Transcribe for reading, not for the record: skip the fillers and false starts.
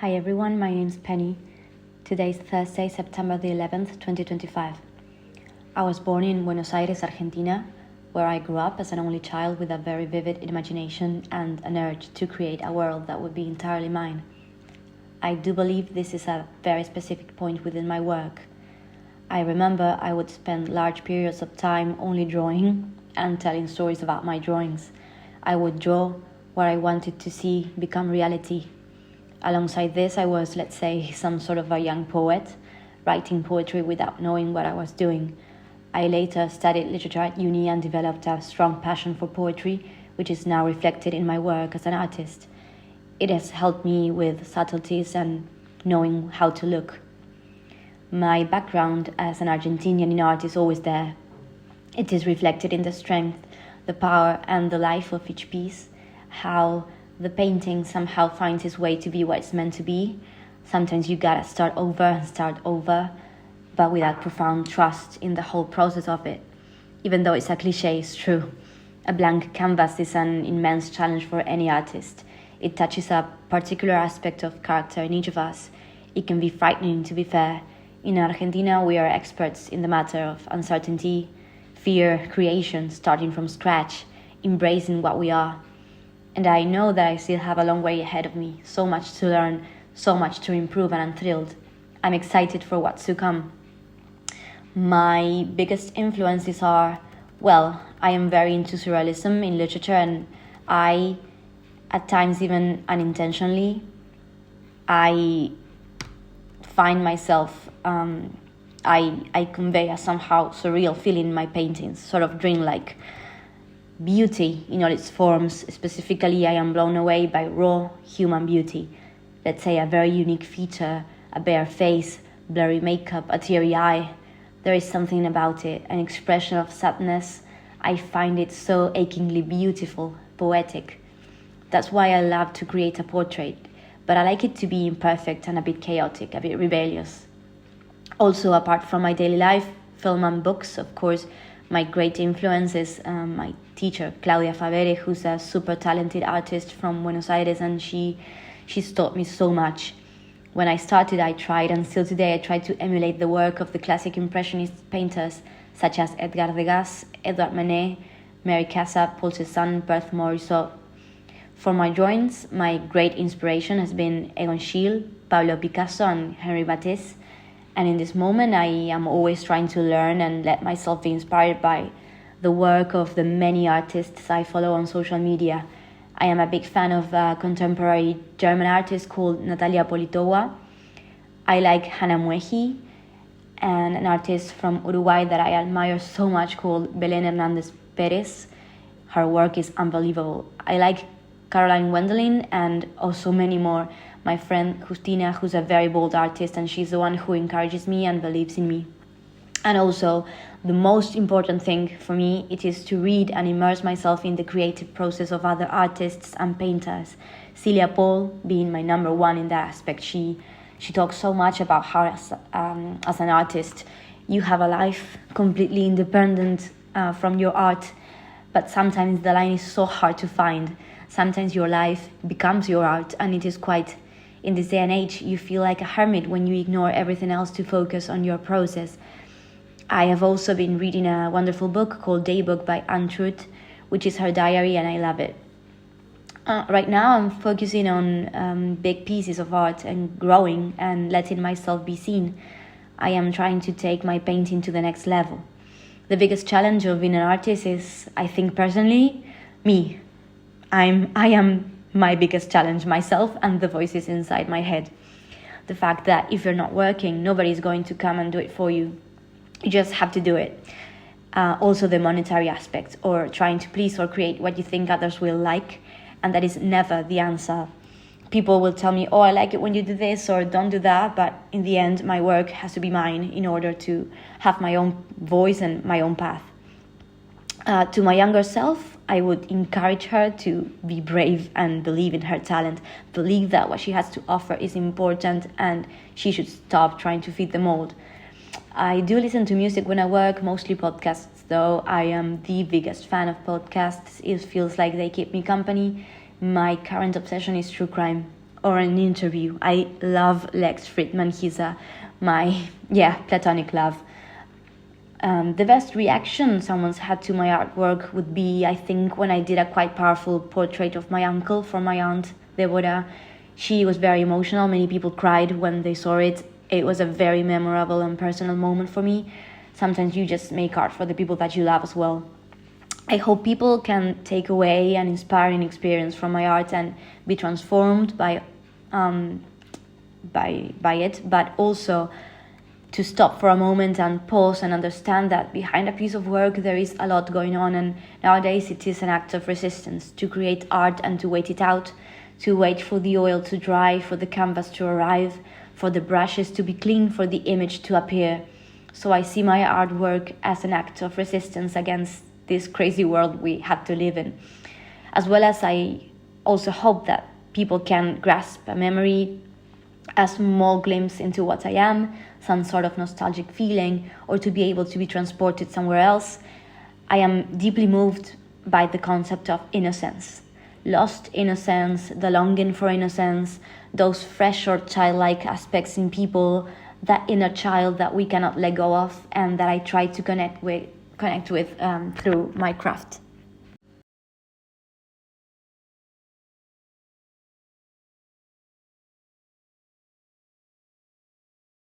Hi everyone, my name is Penny. Today is Thursday, September the 11th, 2025. I was born in Buenos Aires, Argentina, where I grew up as an only child with a very vivid imagination and an urge to create a world that would be entirely mine. I do believe this is a very specific point within my work. I remember I would spend large periods of time only drawing and telling stories about my drawings. I would draw what I wanted to see become reality. Alongside this, I was, let's say, some sort of a young poet, writing poetry without knowing what I was doing. I later studied literature at uni and developed a strong passion for poetry, which is now reflected in my work as an artist. It has helped me with subtleties and knowing how to look. My background as an Argentinian in art is always there. It is reflected in the strength, the power, and the life of each piece, how the painting somehow finds its way to be what it's meant to be. Sometimes you gotta start over, but with that profound trust in the whole process of it. Even though it's a cliche, it's true. A blank canvas is an immense challenge for any artist. It touches a particular aspect of character in each of us. It can be frightening, to be fair. In Argentina, we are experts in the matter of uncertainty, fear, creation, starting from scratch, embracing what we are. And I know that I still have a long way ahead of me, so much to learn, so much to improve, and I'm thrilled. I'm excited for what's to come. My biggest influences are, I am very into surrealism in literature, and I, at times even unintentionally, I find myself, I convey a somehow surreal feeling in my paintings, sort of dreamlike. Beauty in all its forms. Specifically, I am blown away by raw human beauty. Let's say a very unique feature, a bare face, blurry makeup, a teary eye. There is something about it, an expression of sadness. I find it so achingly beautiful, poetic. That's why I love to create a portrait, but I like it to be imperfect and a bit chaotic, a bit rebellious. Also, apart from my daily life, film and books, of course, my great influence is my teacher, Claudia Favere, who's a super talented artist from Buenos Aires, and she's taught me so much. When I started, I tried, and still today, I try to emulate the work of the classic Impressionist painters, such as Edgar Degas, Edouard Manet, Mary Cassatt, Paul Cézanne, Berthe Morisot. For my drawings, my great inspiration has been Egon Schiele, Pablo Picasso, and Henri Matisse. And in this moment, I am always trying to learn and let myself be inspired by the work of the many artists I follow on social media. I am a big fan of a contemporary German artist called Natalia Politova. I like Hannah Mueji, and an artist from Uruguay that I admire so much called Belén Hernández Pérez. Her work is unbelievable. I like Caroline Wendelin and also many more. My friend Justina, who's a very bold artist, and she's the one who encourages me and believes in me. And also, the most important thing for me, it is to read and immerse myself in the creative process of other artists and painters. Celia Paul being my number one in that aspect. She talks so much about how as an artist, you have a life completely independent from your art, but sometimes the line is so hard to find. Sometimes your life becomes your art, and it is quite, in this day and age, you feel like a hermit when you ignore everything else to focus on your process. I have also been reading a wonderful book called Daybook by Anne Truth, which is her diary, and I love it. Right now, I'm focusing on big pieces of art and growing and letting myself be seen. I am trying to take my painting to the next level. The biggest challenge of being an artist is, I think personally, me. I am my biggest challenge, myself and the voices inside my head. The fact that if you're not working, nobody's going to come and do it for you. You just have to do it. Also the monetary aspect, or trying to please or create what you think others will like, and that is never the answer. People will tell me, I like it when you do this or don't do that, but in the end, my work has to be mine in order to have my own voice and my own path. To my younger self, I would encourage her to be brave and believe in her talent, believe that what she has to offer is important and she should stop trying to fit the mold. I do listen to music when I work, mostly podcasts though. I am the biggest fan of podcasts. It feels like they keep me company. My current obsession is true crime. or an interview. I love Lex Friedman. He's my platonic love. The best reaction someone's had to my artwork would be, I think, when I did a quite powerful portrait of my uncle for my aunt, Deborah. She was very emotional. Many people cried when they saw it. It was a very memorable and personal moment for me. Sometimes you just make art for the people that you love as well. I hope people can take away an inspiring experience from my art and be transformed by it, but also to stop for a moment and pause and understand that behind a piece of work there is a lot going on, and nowadays it is an act of resistance to create art and to wait it out, to wait for the oil to dry, for the canvas to arrive, for the brushes to be clean, for the image to appear. So I see my artwork as an act of resistance against this crazy world we had to live in. As well as I also hope that people can grasp a memory, a small glimpse into what I am, some sort of nostalgic feeling, or to be able to be transported somewhere else. I am deeply moved by the concept of innocence. Lost innocence, the longing for innocence, those fresh or childlike aspects in people, that inner child that we cannot let go of and that I try to connect with through my craft.